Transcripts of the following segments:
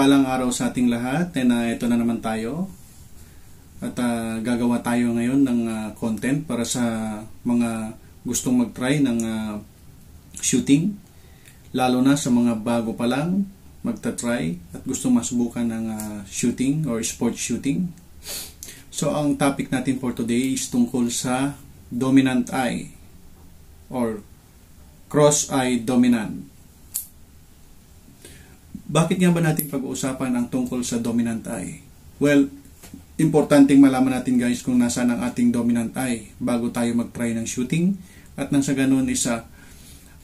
Mapagpalang araw sa ating lahat. Ito na naman tayo. At gagawa tayo ngayon ng content para sa mga gustong mag-try ng shooting. Lalo na sa mga bago pa lang magta-try at gustong masubukan ng shooting or sport shooting. So ang topic natin for today is tungkol sa dominant eye or cross-eye dominant. Bakit nga ba natin pag-uusapan ang tungkol sa dominant eye? Well, importanteng malaman natin guys kung nasaan ang ating dominant eye bago tayo mag-try ng shooting, at nang sa ganun isa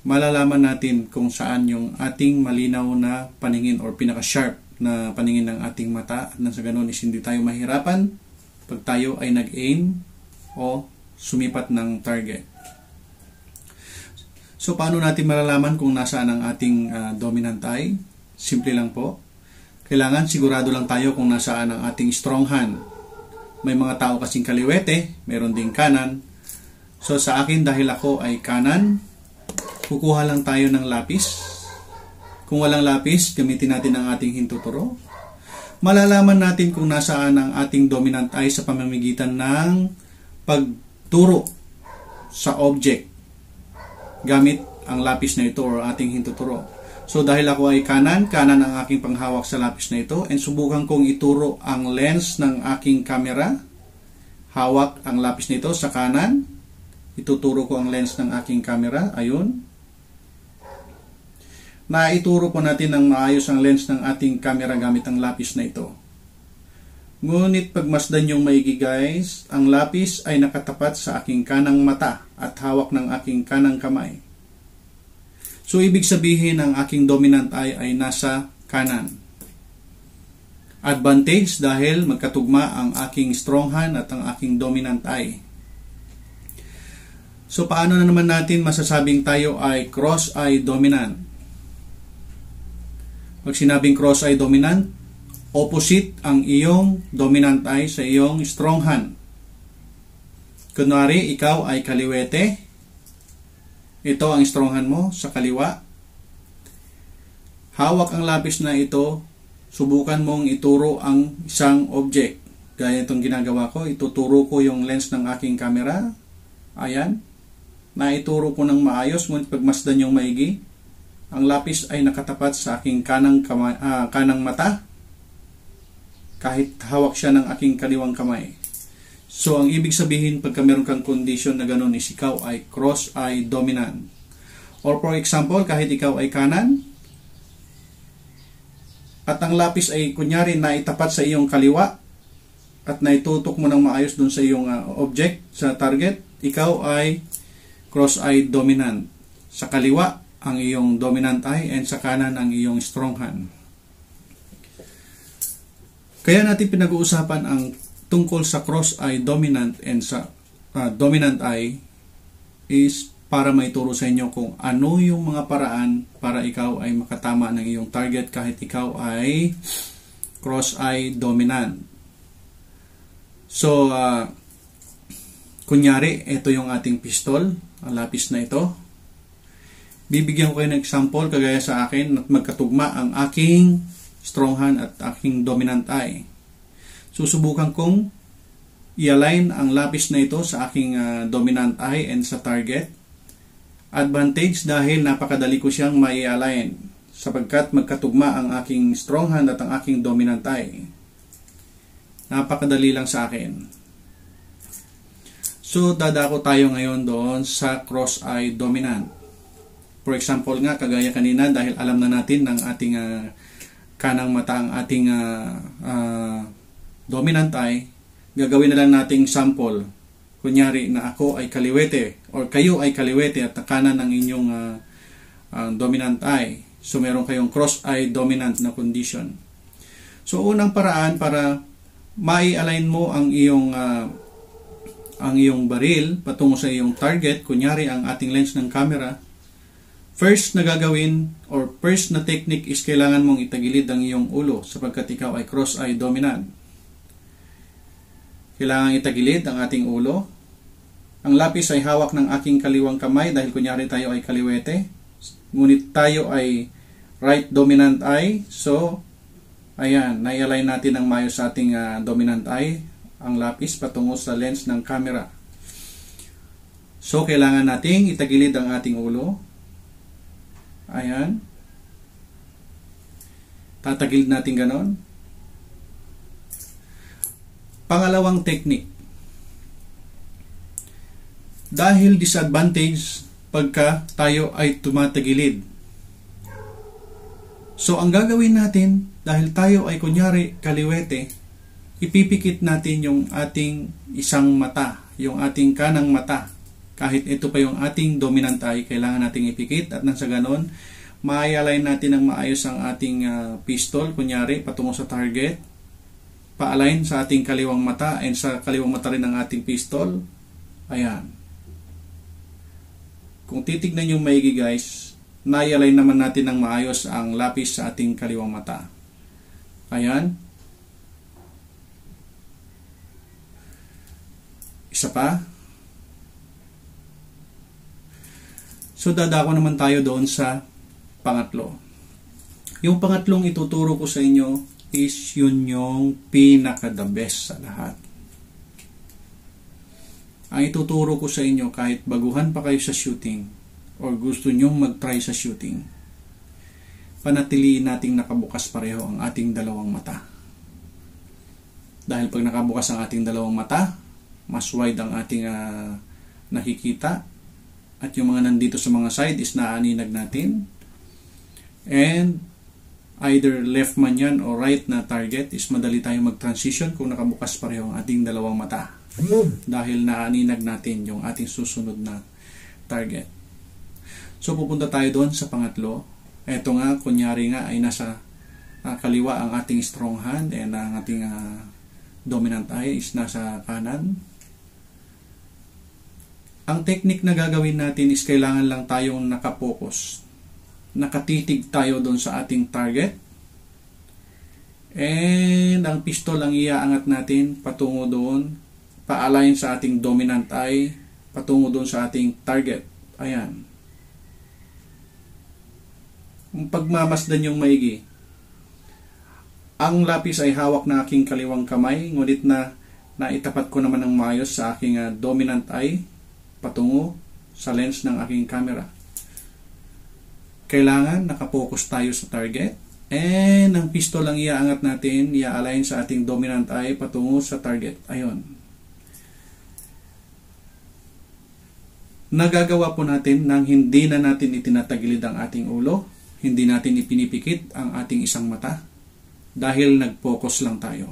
malalaman natin kung saan yung ating malinaw na paningin or pinaka-sharp na paningin ng ating mata, at nang sa ganun is hindi tayo mahirapan pag tayo ay nag-aim o sumipat ng target. So paano natin malalaman kung nasaan ang ating dominant eye? Simple lang po. Kailangan sigurado lang tayo kung nasaan ang ating strong hand. May mga tao kasing kaliwete, meron ding kanan. So sa akin, dahil ako ay kanan, kukuha lang tayo ng lapis. Kung walang lapis, gamitin natin ang ating hintuturo. Malalaman natin kung nasaan ang ating dominant eye sa pamamagitan ng pagturo sa object gamit ang lapis na ito or ating hintuturo. So dahil ako ay kanan ang aking panghawak sa lapis na ito, and subukan kong ituro ang lens ng aking camera. Hawak ang lapis nito sa kanan. Ituturo ko ang lens ng aking camera. Ayun. Naituro po natin ng maayos ang lens ng ating camera gamit ang lapis na ito. Ngunit pagmasdan yung maigi guys, ang lapis ay nakatapat sa aking kanang mata at hawak ng aking kanang kamay. So, ibig sabihin ang aking dominant eye ay nasa kanan. Advantage dahil magkatugma ang aking strong hand at ang aking dominant eye. So, paano na naman natin masasabing tayo ay cross-eye dominant? Pag sinabing cross-eye dominant, opposite ang iyong dominant eye sa iyong strong hand. Kunwari, ikaw ay kaliwete. Ito ang strong hand mo sa kaliwa. Hawak ang lapis na ito. Subukan mong ituro ang isang object. Gaya itong ginagawa ko. Ituturo ko yung lens ng aking camera. Ayan. Naituro ko ng maayos. Ngunit pagmasdan yung maigi, ang lapis ay nakatapat sa aking kanang mata. Kahit hawak siya ng aking kaliwang kamay. So, ang ibig sabihin, pagka meron kang condition na ganun, is ikaw ay cross-eye dominant. Or for example, kahit ikaw ay kanan, at ang lapis ay kunyari na itapat sa iyong kaliwa, at naitutok mo ng maayos dun sa iyong object, sa target, ikaw ay cross-eye dominant. Sa kaliwa, ang iyong dominant eye, and sa kanan, ang iyong strong hand. Kaya natin pinag-uusapan ang tungkol sa cross-eye dominant and sa dominant eye is para maituro sa inyo kung ano yung mga paraan para ikaw ay makatama ng iyong target kahit ikaw ay cross-eye dominant. So, kunyari, ito yung ating pistol, ang lapis na ito. Bibigyan ko kayo ng example kagaya sa akin at magkatugma ang aking strong hand at aking dominant eye. Susubukan kong i-align ang lapis na ito sa aking dominant eye and sa target. Advantage dahil napakadali ko siyang mai-align sapagkat magkatugma ang aking strong hand at ang aking dominant eye. Napakadali lang sa akin. So, dadako tayo ngayon doon sa cross-eye dominant. For example nga, kagaya kanina, dahil alam na natin ng ating kanang mata ang ating dominant eye, gagawin na lang nating sample. Kunyari na ako ay kaliwete or kayo ay kaliwete at kanan ang inyong dominant eye. So meron kayong cross-eye dominant na condition. So unang paraan para mai-align mo ang iyong baril patungo sa iyong target, kunyari ang ating lens ng camera, first na gagawin or first na technique is kailangan mong itagilid ang iyong ulo sapagkat ikaw ay cross-eye dominant. Kailangan itagilid ang ating ulo. Ang lapis ay hawak ng aking kaliwang kamay dahil kunyari tayo ay kaliwete. Ngunit tayo ay right dominant eye. So, Ayan, nai-align natin ng maayos sa ating dominant eye, ang lapis patungo sa lens ng camera. So, kailangan nating itagilid ang ating ulo. Ayan. Tatagilid natin ganon. Pangalawang technique. Dahil disadvantage pagka tayo ay tumatagilid. So, ang gagawin natin, dahil tayo ay kunyari kaliwete, ipipikit natin yung ating isang mata, yung ating kanang mata. Kahit ito pa yung ating dominant eye, kailangan nating ipikit at nang sa ganon, ma-align natin ng maayos ang ating pistol, kunyari patungo sa target, pa-align sa ating kaliwang mata and sa kaliwang mata rin ng ating pistol. Ayan. Kung titignan nyo maigi guys, na-align naman natin ng maayos ang lapis sa ating kaliwang mata. Ayan. Isa pa. So, dadako naman tayo doon sa pangatlo. Yung pangatlong ituturo ko sa inyo is yun yung pinaka-the best sa lahat. Ang ituturo ko sa inyo kahit baguhan pa kayo sa shooting or gusto nyong mag-try sa shooting, panatiliin nating nakabukas pareho ang ating dalawang mata. Dahil pag nakabukas ang ating dalawang mata, mas wide ang ating nakikita at yung mga nandito sa mga side is naaninag natin. And either left man yan o right na target is madali tayong mag-transition kung nakabukas pareho ang ating dalawang mata. Dahil naaninag natin yung ating susunod na target. So, pupunta tayo doon sa pangatlo. Ito nga, kunyari nga ay nasa kaliwa ang ating strong hand and ang ating dominant eye is nasa kanan. Ang technique na gagawin natin is kailangan lang tayong nakapokus. Nakatitig tayo doon sa ating target. And ang pistol ang iaangat natin patungo doon, pa-align sa ating dominant eye, patungo doon sa ating target. Ayan. Pagmamasdan yung maigi. Ang lapis ay hawak na aking kaliwang kamay, ngunit na naitapat ko naman ng maayos sa aking dominant eye patungo sa lens ng aking camera. Kailangan nakapokus tayo sa target and ang pistol ang iaangat natin, ia-align sa ating dominant eye patungo sa target. Ayun. Nagagawa po natin nang hindi na natin itinatagilid ang ating ulo. Hindi natin ipinipikit ang ating isang mata dahil nag-focus lang tayo.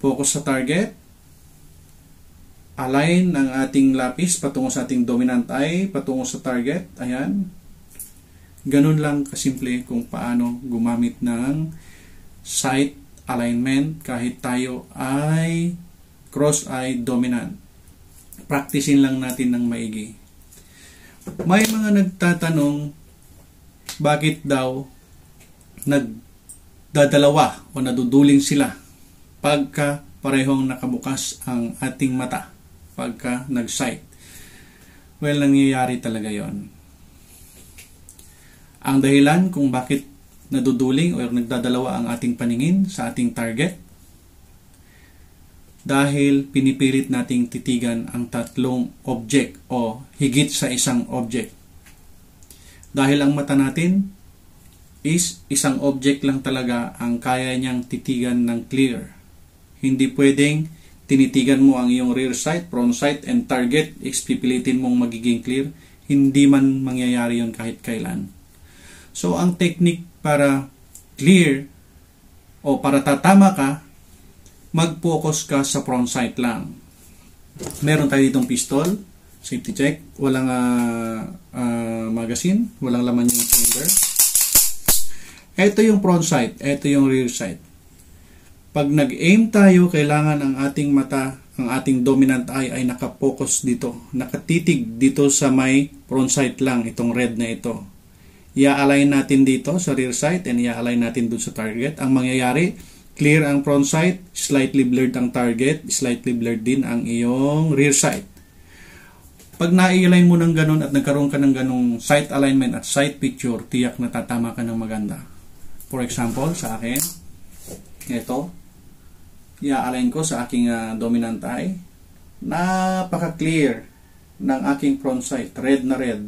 Focus sa target, align ang ating lapis patungo sa ating dominant eye, patungo sa target. Ayan. Ganun lang kasimple kung paano gumamit ng sight alignment kahit tayo ay cross-eye dominant. Practicein lang natin ng maigi. May mga nagtatanong, bakit daw nagdadalawa o naduduling sila pagka parehong nakabukas ang ating mata, pagka nag-sight? Well, nangyayari talaga yon. Ang dahilan kung bakit naduduling o nagdadalawa ang ating paningin sa ating target, dahil pinipilit nating titigan ang tatlong object o higit sa isang object. Dahil ang mata natin is isang object lang talaga ang kaya niyang titigan ng clear. Hindi pwedeng tinitigan mo ang iyong rear sight, front sight, and target, pipilitin mong magiging clear. Hindi man mangyayari yon kahit kailan. So, ang technique para clear o para tatama ka, mag-focus ka sa front sight lang. Meron tayo ditong pistol. Safety check, walang magazine, walang laman yung chamber. Ito yung front sight, ito yung rear sight. Pag nag-aim tayo, kailangan ang ating mata, ang ating dominant eye ay nakapokus dito, nakatitig dito sa may front sight lang, itong red na ito. I-align natin dito sa rear sight and i-align natin dun sa target. Ang mangyayari, clear ang front sight, slightly blurred ang target, slightly blurred din ang iyong rear sight. Pag na-align mo ng ganun at nagkaroon ka ng ganung sight alignment at sight picture, tiyak na tatama ka ng maganda. For example, sa akin, Ito, i-align ko sa aking dominant eye. Napaka-clear ng aking front sight. Red na red.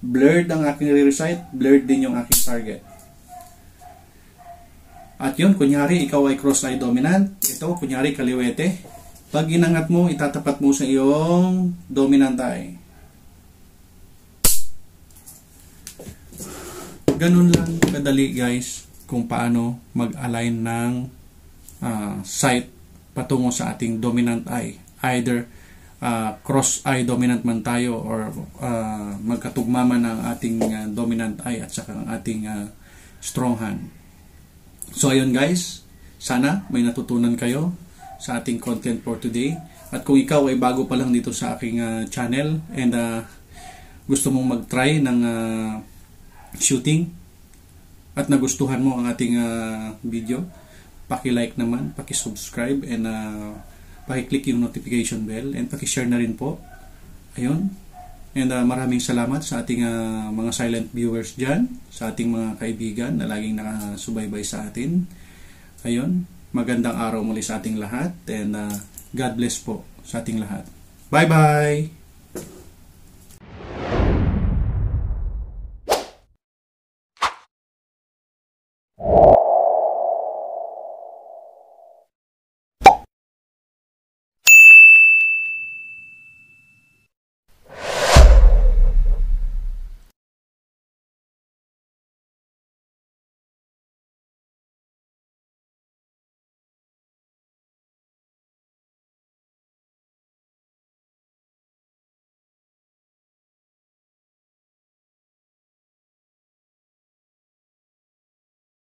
Blurred ang aking rear sight. Blurred din yung aking target. At yun, kunyari, ikaw ay cross-eye dominant. Ito, kunyari, kaliwete. Pag inangat mo, itatapat mo sa iyong dominant eye. Ganun lang kadali guys kung paano mag-align ng sight patungo sa ating dominant eye. Either cross-eye dominant man tayo or magkatugma man ang ating dominant eye at saka ang ating strong hand. So ayun guys, sana may natutunan kayo sa ating content for today. At kung ikaw ay bago pa lang dito sa aking channel and gusto mong mag-try ng shooting at nagustuhan mo ang ating video, paki-like naman, paki-subscribe and paki-click yung notification bell and paki-share na rin po. Ayun. And maraming salamat sa ating mga silent viewers dyan, sa ating mga kaibigan na laging nakasubaybay sa atin. Ayun. Magandang araw muli sa ating lahat and God bless po sa ating lahat. Bye-bye!